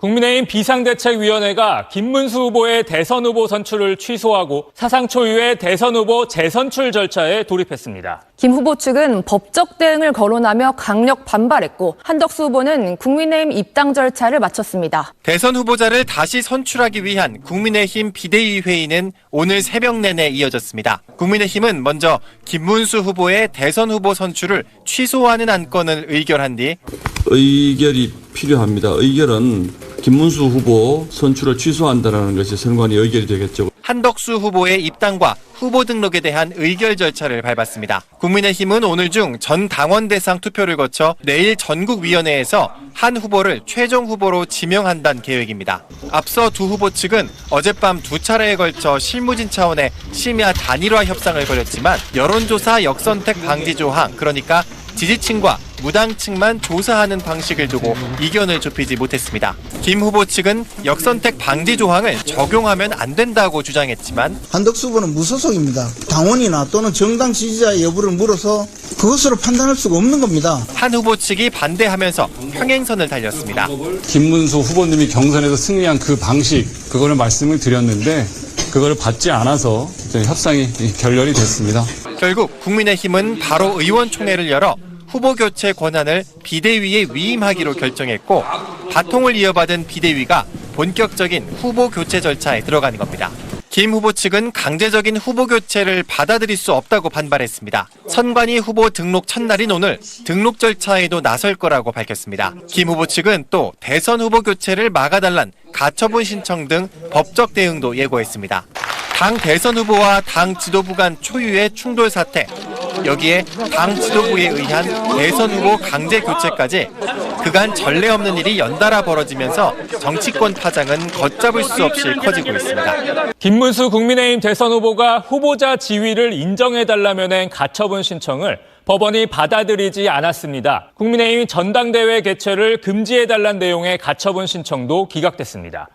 국민의힘 비상대책위원회가 김문수 후보의 대선 후보 선출을 취소하고 사상 초유의 대선 후보 재선출 절차에 돌입했습니다. 김 후보 측은 법적 대응을 거론하며 강력 반발했고 한덕수 후보는 국민의힘 입당 절차를 마쳤습니다. 대선 후보자를 다시 선출하기 위한 국민의힘 비대위 회의는 오늘 새벽 내내 이어졌습니다. 국민의힘은 먼저 김문수 후보의 대선 후보 선출을 취소하는 안건을 의결한 뒤 의결이 필요합니다. 의결은 김문수 후보 선출을 취소한다는 것이 선관위 의결이 되겠죠. 한덕수 후보의 입당과 후보 등록에 대한 의결 절차를 밟았습니다. 국민의힘은 오늘 중 전 당원 대상 투표를 거쳐 내일 전국위원회에서 한 후보를 최종 후보로 지명한다는 계획입니다. 앞서 두 후보 측은 어젯밤 두 차례에 걸쳐 실무진 차원의 심야 단일화 협상을 벌였지만 여론조사 역선택 방지 조항, 그러니까 지지층과 무당층만 조사하는 방식을 두고 이견을 좁히지 못했습니다. 김 후보 측은 역선택 방지 조항을 적용하면 안 된다고 주장했지만 한덕수 후보는 무소속입니다. 당원이나 또는 정당 지지자 여부를 물어서 그것으로 판단할 수가 없는 겁니다. 한 후보 측이 반대하면서 평행선을 달렸습니다. 김문수 후보님이 경선에서 승리한 그 방식, 그거를 말씀을 드렸는데 그거를 받지 않아서 협상이 결렬이 됐습니다. 결국 국민의힘은 바로 의원총회를 열어 후보 교체 권한을 비대위에 위임하기로 결정했고 바통을 이어받은 비대위가 본격적인 후보 교체 절차에 들어가는 겁니다. 김 후보 측은 강제적인 후보 교체를 받아들일 수 없다고 반발했습니다. 선관위 후보 등록 첫날인 오늘 등록 절차에도 나설 거라고 밝혔습니다. 김 후보 측은 또 대선 후보 교체를 막아달란 가처분 신청 등 법적 대응도 예고했습니다. 당 대선 후보와 당 지도부 간 초유의 충돌 사태, 여기에 당 지도부에 의한 대선 후보 강제 교체까지 그간 전례 없는 일이 연달아 벌어지면서 정치권 파장은 걷잡을 수 없이 커지고 있습니다. 김문수 국민의힘 대선 후보가 후보자 지위를 인정해달라며 낸 가처분 신청을 법원이 받아들이지 않았습니다. 국민의힘 전당대회 개최를 금지해달란 내용의 가처분 신청도 기각됐습니다.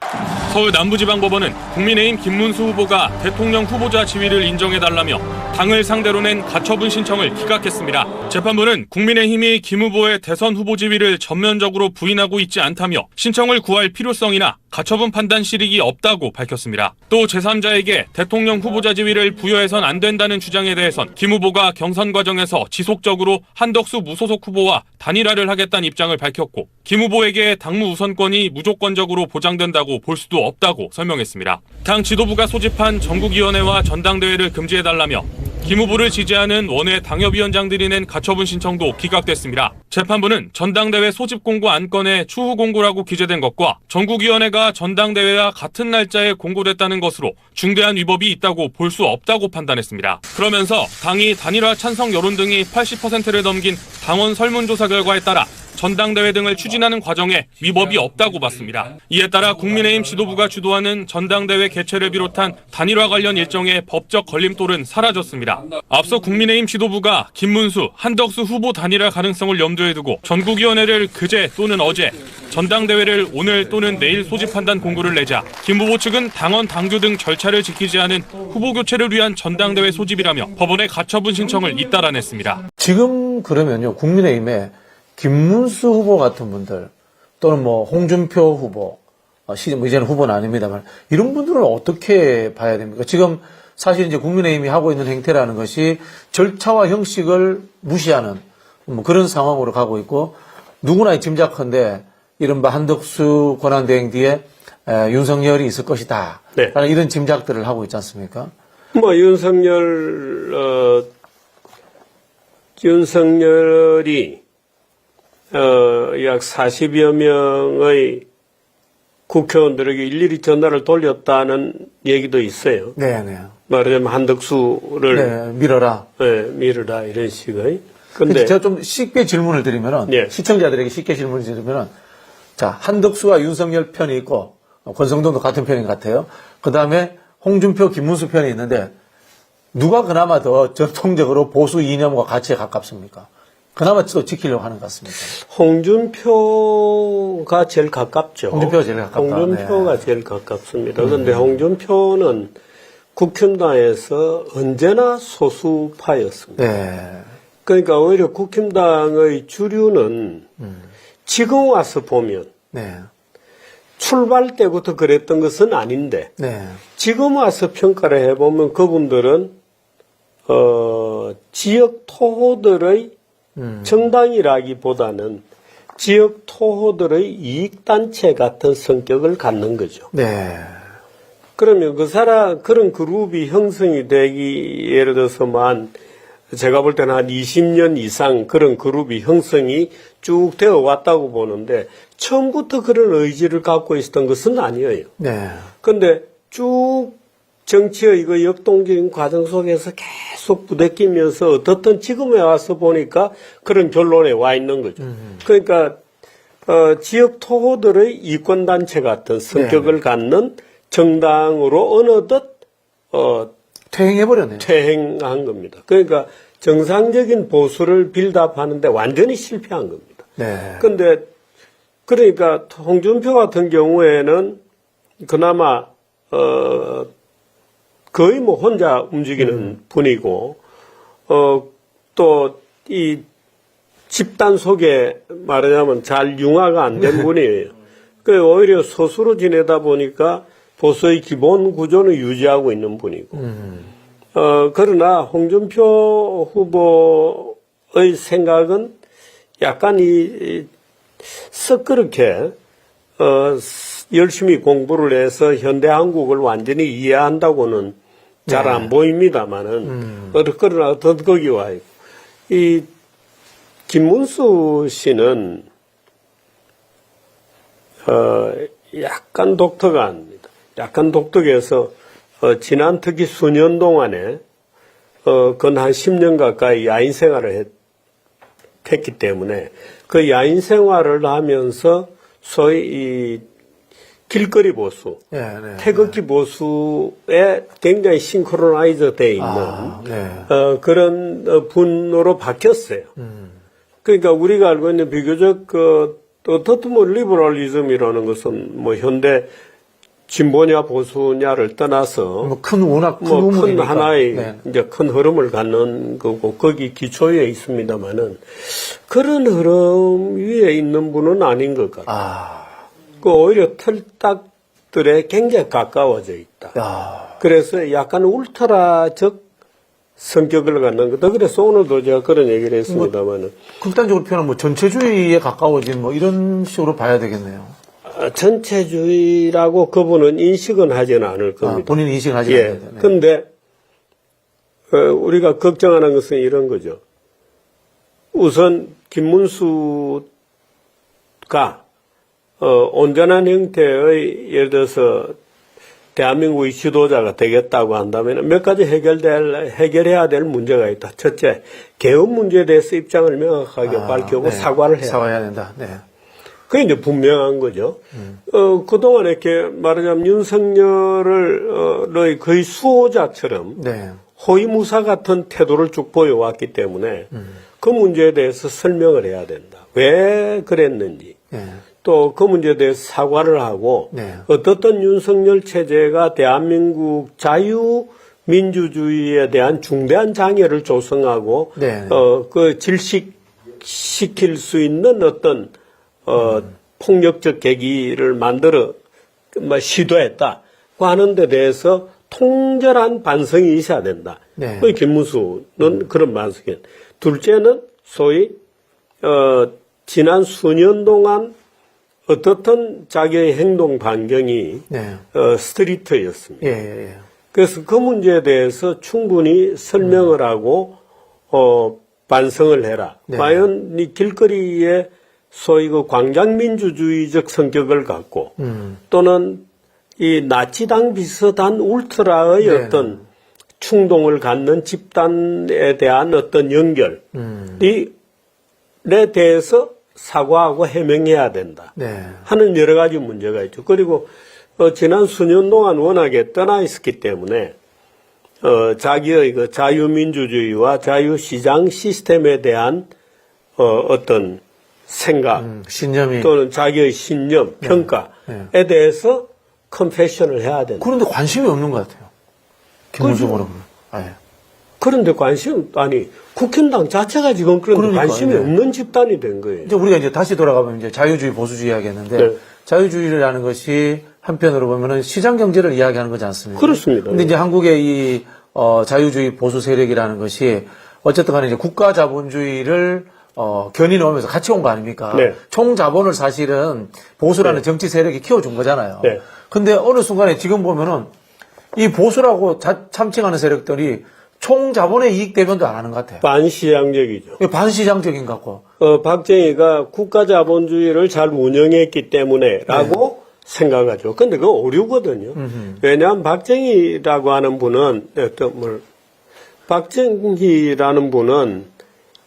서울 남부지방법원은 국민의힘 김문수 후보가 대통령 후보자 지위를 인정해달라며 당을 상대로 낸 가처분 신청을 기각했습니다. 재판부는 국민의힘이 김 후보의 대선 후보 지위를 전면적으로 부인하고 있지 않다며 신청을 구할 필요성이나 가처분 판단 실익이 없다고 밝혔습니다. 또 제3자에게 대통령 후보자 지위를 부여해선 안 된다는 주장에 대해선 김 후보가 경선 과정에서 지속적으로 한덕수 무소속 후보와 단일화를 하겠다는 입장을 밝혔고 김 후보에게 당무 우선권이 무조건적으로 보장된다고 볼 수도 없다고 설명했습니다. 당 지도부가 소집한 전국위원회와 전당대회를 금지해달라며 김 후보를 지지하는 원외 당협위원장들이 낸 가처분 신청도 기각됐습니다. 재판부는 전당대회 소집 공고 안건에 추후 공고라고 기재된 것과 전국위원회가 전당대회와 같은 날짜에 공고됐다는 것으로 중대한 위법이 있다고 볼 수 없다고 판단했습니다. 그러면서 당이 단일화 찬성 여론 등이 80%를 넘긴 당원 설문조사 결과에 따라 전당대회 등을 추진하는 과정에 위법이 없다고 봤습니다. 이에 따라 국민의힘 지도부가 주도하는 전당대회 개최를 비롯한 단일화 관련 일정의 법적 걸림돌은 사라졌습니다. 앞서 국민의힘 지도부가 김문수, 한덕수 후보 단일화 가능성을 염두에 두고 전국위원회를 그제 또는 어제, 전당대회를 오늘 또는 내일 소집한다는 공고를 내자 김 후보 측은 당원 당규 등 절차를 지키지 않은 후보 교체를 위한 전당대회 소집이라며 법원에 가처분 신청을 잇따라냈습니다. 지금 그러면요, 국민의힘에 김문수 후보 같은 분들 또는 홍준표 후보, 이제는 후보는 아닙니다만 이런 분들은 어떻게 봐야 됩니까? 지금 사실 이제 국민의힘이 하고 있는 행태라는 것이 절차와 형식을 무시하는 그런 상황으로 가고 있고 누구나 짐작컨대 이른바 한덕수 권한대행 뒤에 윤석열이 있을 것이다. 네. 라는 이런 짐작들을 하고 있지 않습니까? 윤석열이 약 40여 명의 국회의원들에게 일일이 전화를 돌렸다는 얘기도 있어요. 네네. 말하자면 한덕수를 밀어라. 밀어라 이런 식의. 근데 제가 좀 쉽게 질문을 드리면은 시청자들에게 쉽게 질문을 드리면은 자, 한덕수와 윤석열 편이 있고 권성동도 같은 편인 것 같아요. 그다음에 홍준표, 김문수 편이 있는데 누가 그나마 더 전통적으로 보수 이념과 가치에 가깝습니까? 그나마 또 지키려고 하는 것 같습니다. 홍준표가 제일 가깝죠. 홍준표가 제일 가깝다. 홍준표가 제일 가깝습니다. 그런데 홍준표는 국힘당에서 언제나 소수파였습니다. 네. 그러니까 오히려 국힘당의 주류는 지금 와서 보면 출발 때부터 그랬던 것은 아닌데 네. 지금 와서 평가를 해보면 그분들은 지역 토호들의 정당이라기보다는 지역 토호들의 이익단체 같은 성격을 갖는 거죠. 네. 그러면 그런 그룹이 형성이 되기, 예를 들어서만, 제가 볼 때는 한 20년 이상 그런 그룹이 형성이 쭉 되어 왔다고 보는데, 처음부터 그런 의지를 갖고 있었던 것은 아니에요. 네. 근데 쭉 정치의 그 역동적인 과정 속에서 계속 부대끼면서 어떻든 지금에 와서 보니까 그런 결론에 와 있는 거죠. 그러니까, 지역 토호들의 이권단체 같은 성격을 갖는 정당으로 어느덧, 퇴행해버렸네요. 퇴행한 겁니다. 그러니까 정상적인 보수를 빌드업하는데 완전히 실패한 겁니다. 네. 근데, 그러니까 홍준표 같은 경우에는 그나마, 거의 뭐 혼자 움직이는 분이고, 또 이 집단 속에 말하자면 잘 융화가 안 된 분이에요. 그 오히려 소수로 지내다 보니까 보수의 기본 구조는 유지하고 있는 분이고. 그러나 홍준표 후보의 생각은 약간 썩 그렇게, 열심히 공부를 해서 현대 한국을 완전히 이해한다고는 잘 안 보입니다만은, 그러나 어떤 거기 와 있고. 이, 김문수 씨는, 약간 독특합니다. 약간 독특해서, 지난 특히 수년 동안에, 건 한 10년 가까이 야인 생활을 했기 때문에, 그 야인 생활을 하면서 소위 이 길거리 보수, 네, 네, 태극기 보수에 굉장히 싱크로나이저 되어 있는, 네. 그런 분으로 바뀌었어요. 그러니까 우리가 알고 있는 비교적 어떻든 뭐 리버럴리즘이라는 것은 뭐 현대 진보냐 보수냐를 떠나서 뭐 큰 워낙 큰 큰 우물이니까. 하나의 네. 이제 큰 흐름을 갖는 거고 거기 기초에 있습니다만은 그런 흐름 위에 있는 분은 아닌 것 같아요. 그 오히려 털딱들에 굉장히 가까워져 있다. 그래서 약간 울트라적 성격을 갖는 거다. 그래서 오늘도 제가 그런 얘기를 했습니다만은. 극단적으로 표현하면 뭐 전체주의에 가까워진 뭐 이런 식으로 봐야 되겠네요. 전체주의라고 그분은 인식은 하지는 않을 겁니다. 본인 인식은 하지 예. 않는데. 네. 근데, 우리가 걱정하는 것은 이런 거죠. 우선, 김문수가, 온전한 형태의, 예를 들어서, 대한민국의 지도자가 되겠다고 한다면 몇 가지 해결해야 될 문제가 있다. 첫째, 개헌 문제에 대해서 입장을 명확하게 밝히고 네. 사과를 해야 사과해야 된다. 네. 그게 이제 분명한 거죠. 그동안 이렇게 말하자면 윤석열의 거의 수호자처럼 네. 호위무사 같은 태도를 쭉 보여왔기 때문에 그 문제에 대해서 설명을 해야 된다. 왜 그랬는지. 네. 또 그 문제에 대해서 사과를 하고 네. 어떻든 윤석열 체제가 대한민국 자유민주주의에 대한 중대한 장애를 조성하고 네. 그 질식시킬 수 있는 어떤 폭력적 계기를 만들어 시도했다고 하는 데 대해서 통절한 반성이 있어야 된다. 네. 그 김문수는 그런 반성이에요. 둘째는 소위 지난 수년 동안 어떻든 자기의 행동 반경이 네. 스트리트였습니다. 예, 예. 그래서 그 문제에 대해서 충분히 설명을 하고 반성을 해라. 네. 과연 이 길거리에 소위 그 광장민주주의적 성격을 갖고 또는 이 나치당 비슷한 울트라의 네. 어떤 충동을 갖는 집단에 대한 어떤 연결에 대해서 사과하고 해명해야 된다. 네. 하는 여러 가지 문제가 있죠. 그리고 지난 수년 동안 워낙에 떠나 있었기 때문에 자기의 그 자유민주주의와 자유시장 시스템에 대한 어떤 생각 신념이 또는 자기의 신념, 평가에 대해서 컨페션을 해야 된다. 그런데 관심이 없는 것 같아요. 김문수 그렇죠. 여러분. 예. 그런데 국힘당 자체가 지금 그런 그러니까, 관심이 네. 없는 집단이 된 거예요. 이제 우리가 이제 다시 돌아가면 이제 자유주의 보수주의 하겠는데 네. 자유주의라는 것이 한편으로 보면은 시장 경제를 이야기하는 거지 않습니까? 그렇습니다. 근데 이제 한국의 이 자유주의 보수 세력이라는 것이 어쨌든 간에 이제 국가 자본주의를 견인해 오면서 같이 온 거 아닙니까? 네. 총 자본을 사실은 보수라는 정치 세력이 키워준 거잖아요. 네. 근데 어느 순간에 지금 보면은 이 보수라고 참칭하는 세력들이 총 자본의 이익 대변도 안 하는 것 같아요. 반시장적이죠. 반시장적인 것 같고. 박정희가 국가 자본주의를 잘 운영했기 때문에라고 생각하죠. 근데 그거 오류거든요. 왜냐하면 박정희라고 박정희라는 분은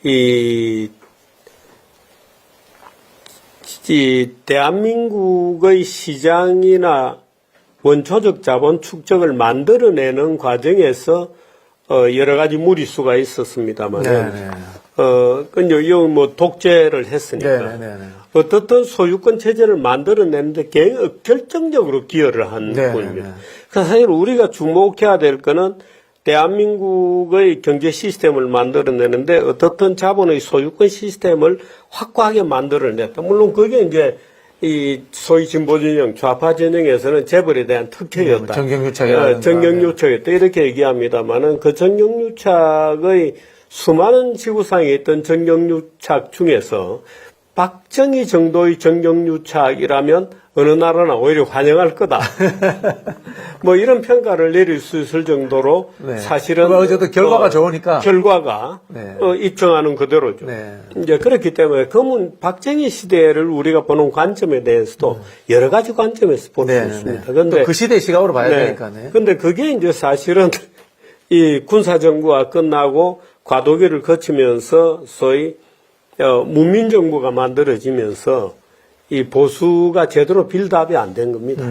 이 대한민국의 시장이나 원초적 자본 축적을 만들어내는 과정에서 여러 가지 무리수가 있었습니다만은 근데 이거 뭐 독재를 했으니까 어떻든 소유권 체제를 만들어내는데 결정적으로 기여를 한 분입니다. 그래서 사실 우리가 주목해야 될 거는 대한민국의 경제 시스템을 만들어내는데 어떻든 자본의 소유권 시스템을 확고하게 만들어냈다. 물론 그게 이제 이 소위 진보 진영, 좌파 진영에서는 재벌에 대한 특혜였다. 정경유착이라든가. 정경유착이었다. 이렇게 얘기합니다만은 그 정경유착의 수많은 지구상에 있던 정경유착 중에서 박정희 정도의 정경유착이라면 어느 나라나 오히려 환영할 거다. 뭐 이런 평가를 내릴 수 있을 정도로 사실은 어쨌든 결과가 좋으니까 결과가 입증하는 그대로죠. 이제 그렇기 때문에 박정희 시대를 우리가 보는 관점에 대해서도 여러 가지 관점에서 볼 수 있습니다. 그런데 그 시대 시각으로 봐야 되니까요. 근데 그게 이제 사실은 이 군사 정부가 끝나고 과도기를 거치면서 소위 문민정부가 만들어지면서 이 보수가 제대로 빌드업이 안 된 겁니다.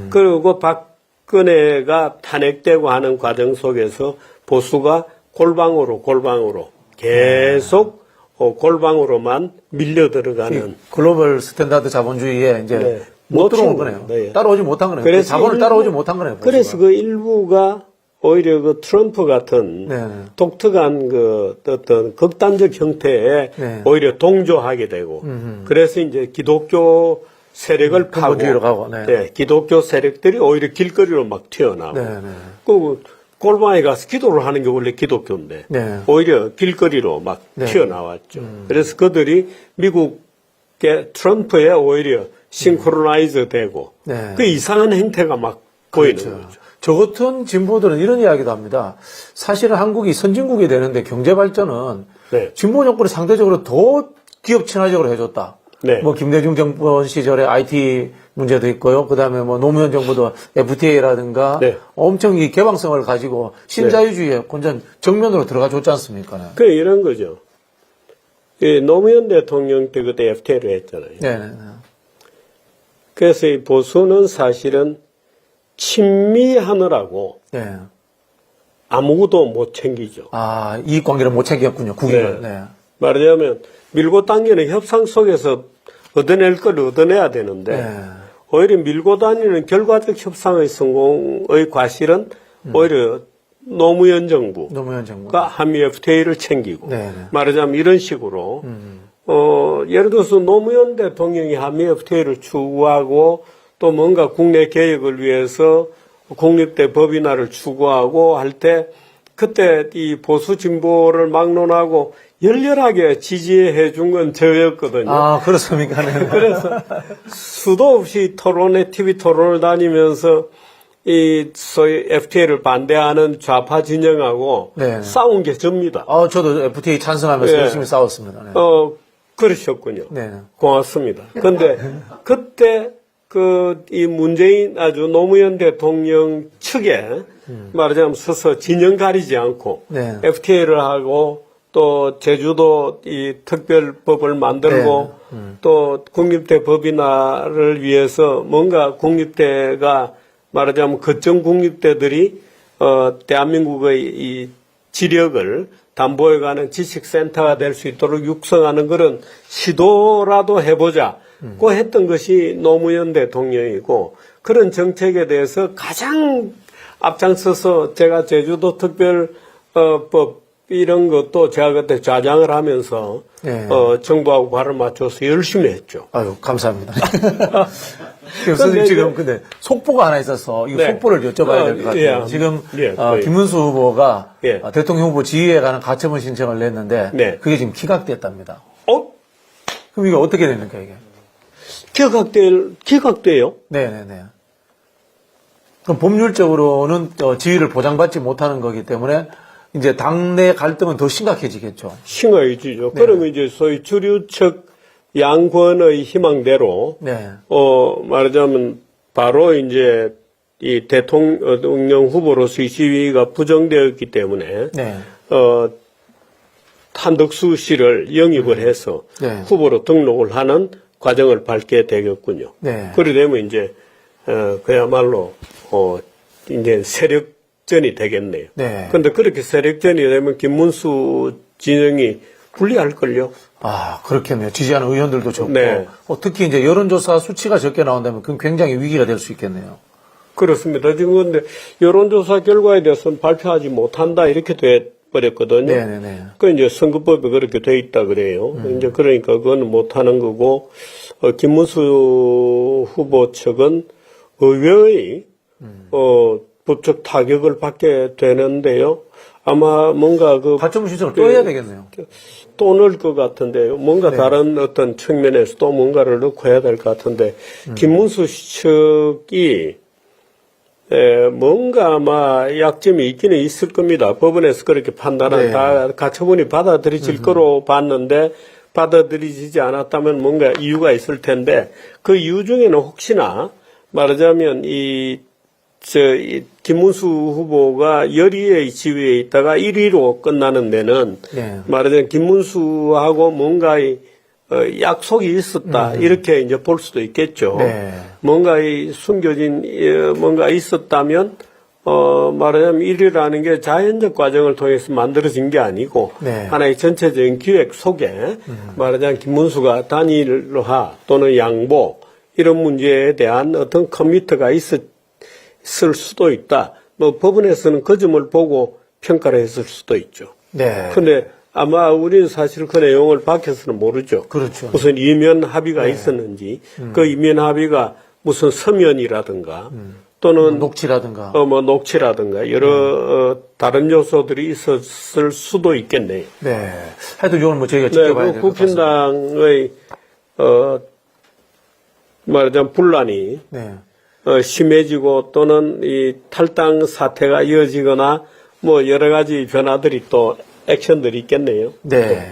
그리고 박근혜가 탄핵되고 하는 과정 속에서 보수가 골방으로 계속 골방으로만 밀려 들어가는 글로벌 스탠다드 자본주의에 이제 못 들어온 거네요. 따라오지 못한 거네요. 그래서 자본을 따라오지 못한 거네요. 보수가. 그래서 그 일부가 오히려 그 트럼프 같은 독특한 그 어떤 극단적 형태에 오히려 동조하게 되고 그래서 이제 기독교 세력을 파고 기독교 세력들이 오히려 길거리로 막 튀어나오고 그 골방에 가서 기도를 하는 게 원래 기독교인데 오히려 길거리로 막 튀어나왔죠. 그래서 그들이 미국의 트럼프에 오히려 싱크로나이즈 되고 그 이상한 행태가 막 보이는 거죠. 저 같은 진보들은 이런 이야기도 합니다. 사실은 한국이 선진국이 되는데 경제 발전은 진보 정권이 상대적으로 더 기업 친화적으로 해줬다. 뭐 김대중 정권 시절에 IT 문제도 있고요. 그다음에 뭐 노무현 정부도 FTA라든가 엄청 이 개방성을 가지고 신자유주의에 완전 정면으로 들어가 줬지 않습니까? 그 이런 거죠. 이 노무현 대통령 때 그때 FTA를 했잖아요. 그래서 이 보수는 사실은 친미하느라고 아무것도 못 챙기죠. 이익관계를 못 챙겼군요. 국익을. 말하자면 밀고 당기는 협상 속에서 얻어낼 걸 얻어내야 되는데 오히려 밀고 다니는 결과적 협상의 성공의 과실은 오히려 노무현 정부가 한미 FTA를 챙기고 말하자면 이런 식으로 예를 들어서 노무현 대통령이 한미 FTA를 추구하고 또 뭔가 국내 개혁을 위해서 국립대 법인화를 추구하고 할 때 그때 이 보수 진보를 막론하고 열렬하게 지지해 준 건 저였거든요. 그렇습니까? 그래서 수도 없이 TV 토론을 다니면서 이 소위 FTA를 반대하는 좌파 진영하고 싸운 게 접니다. 저도 FTA 찬성하면서 열심히 싸웠습니다. 그러셨군요. 고맙습니다. 근데 그때 이 문재인 노무현 대통령 측에 말하자면 서서 진영 가리지 않고 FTA를 하고 또 제주도 이 특별법을 만들고 또 국립대 법인화를 위해서 뭔가 국립대가 말하자면 거점 국립대들이 대한민국의 이 지력을 담보해가는 지식센터가 될 수 있도록 육성하는 그런 시도라도 해보자. 고 했던 것이 노무현 대통령이고 그런 정책에 대해서 가장 앞장서서 제가 제주도 특별법 이런 것도 제가 그때 좌장을 하면서 네. 정부하고 발을 맞춰서 열심히 했죠. 아유, 감사합니다. 선생님 지금 근데 속보가 하나 있어서 이 네. 속보를 여쭤봐야 될 것 같아요. 예. 지금 예, 김문수 후보가 예. 대통령 후보 지위에 관한 가처분 신청을 냈는데 네. 그게 지금 기각됐답니다. 그럼 이게 어떻게 됩니까 이게? 기각돼요? 네네네. 그럼 법률적으로는 지위를 보장받지 못하는 거기 때문에 이제 당내 갈등은 더 심각해지겠죠. 심각해지죠. 네. 그러면 이제 소위 주류측 양권의 희망대로 네. 말하자면 바로 이제 이 대통령 후보로서의 지위가 부정되었기 때문에 네. 한덕수 씨를 영입을 해서 네. 후보로 등록을 하는 과정을 밟게 되겠군요. 네. 그래 되면 이제 그야말로 이제 세력전이 되겠네요. 네. 근데 그렇게 세력전이 되면 김문수 진영이 불리할걸요. 아, 그렇겠네요. 지지하는 의원들도 적고. 네. 특히 이제 여론조사 수치가 적게 나온다면 그건 굉장히 위기가 될 수 있겠네요. 그렇습니다. 지금 근데 여론조사 결과에 대해서는 발표하지 못한다 이렇게 돼 버렸거든요. 네네네. 그 이제 선거법에 그렇게 돼 있다 그래요. 이제 그러니까 그건 못하는 거고 김문수 후보 측은 의외의 법적 타격을 받게 되는데요. 아마 뭔가 가처분 신청을 또 해야 되겠네요. 또 넣을 것 같은데요. 뭔가 네. 다른 어떤 측면에서 또 뭔가를 넣고 해야 될 것 같은데 김문수 측이 뭔가 아마 약점이 있기는 있을 겁니다. 법원에서 그렇게 판단한 네. 다 가처분이 받아들여질 거로 봤는데 받아들이지 않았다면 뭔가 이유가 있을 텐데 그 이유 중에는 혹시나 말하자면 이 김문수 후보가 열의의 지위에 있다가 1위로 끝나는 데는 네. 말하자면 김문수하고 뭔가의 약속이 있었다 이렇게 이제 볼 수도 있겠죠. 네. 뭔가 이 숨겨진 뭔가 있었다면 말하자면 1위라는 게 자연적 과정을 통해서 만들어진 게 아니고 네. 하나의 전체적인 기획 속에 말하자면 김문수가 단일화 또는 양보 이런 문제에 대한 어떤 커미트가 있을 수도 있다. 뭐 법원에서는 그 점을 보고 평가를 했을 수도 있죠. 네. 근데 아마 우리는 사실 그 내용을 밝혀서는 모르죠. 그렇죠. 무슨 이면 합의가 있었는지, 그 이면 합의가 무슨 서면이라든가, 또는 녹취라든가. 뭐 녹취라든가 여러 다른 요소들이 있었을 수도 있겠네요. 네. 하여튼 이건 뭐 저희가 네, 지켜봐야 그 될 것 같습니다. 국힘당의 말하자면 분란이 네. 심해지고 또는 이 탈당 사태가 이어지거나 뭐 여러 가지 변화들이 또 액션들이 있겠네요. 네.